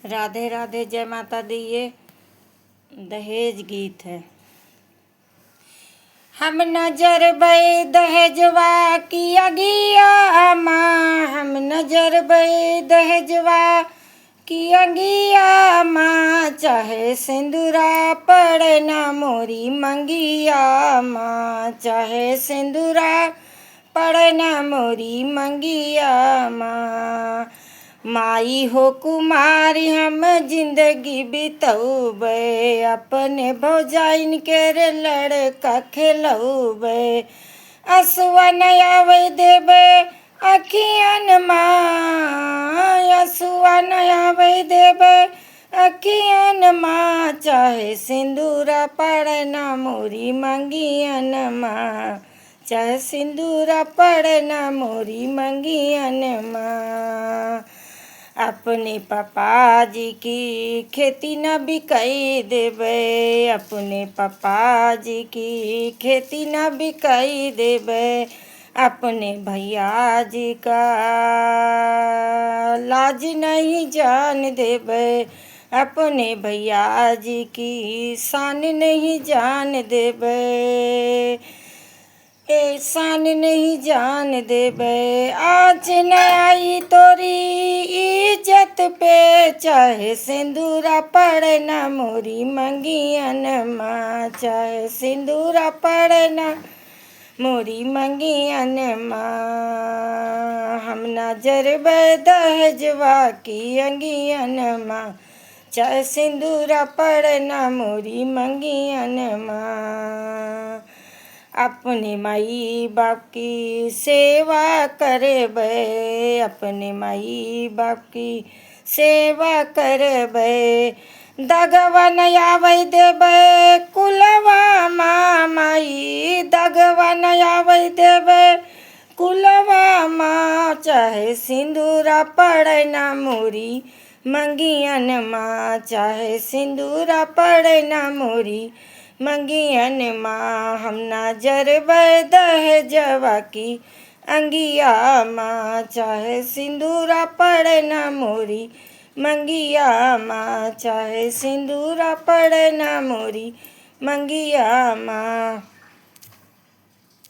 राधे राधे, जय माता दी। ये दहेज गीत है। हम नजर बे दहेजवा की अगिया माँ, हम नजर बे दहेजवा की अगिया माँ, चाहे सिंदूरा पड़े ना मोरी मंगिया माँ, चाहे सिंदूरा पड़े ना मोरी मंगिया माँ। माई हो कुमारी हम जिंदगी बितौबे, अपने भौजाइन के रे लड़का खेलौबे। असुआ नहीं आवे देबे अखियन माँ, असुआ नहीं आवे देबे अखियन माँ, चाहे सिंदूरा पड़े ना मोरी मंगियन माँ, चाहे सिंदूरा पड़े ना मोरी मंगियन माँ। अपने पापा जी की खेती न बिकाई देबे, अपने पापा जी की खेती न बिकाई देबे, अपने भैया जी का लाज नहीं जान देबे, अपने भैया जी की शान नहीं जान देबे, एहसान नहीं जान देबे। आज न आई तोरी इज्जत पे, चाहे सिंदूरा पड़े ना मोरी मंगियन माँ, चाहे सिंदूरा पड़े ना मोरी मंगियन माँ। हम नजर बे दहेजवा की अंगियन माँ, चाहे सिंदूरा पड़े ना मोरी मंगियन माँ। अपने माई बाप की सेवा करबे, अपने माई बाप की सेवा करबे, दगवा नहीं आवे देबे कुलवा माँ माई, दगवा नहीं आवे देबे कुलवा माँ, चाहे सिंदूरा पड़े ना मोरी मंगियन माँ, चाहे सिंदूरा पड़े ना मोरी मंगियन माँ। हम नजर बे दहेजवा की अंगिया माँ, चाहे सिंदूरा पड़े ना मोरी मंगिया माँ, चाहे सिंदूरा पड़े ना मोरी मंगिया माँ।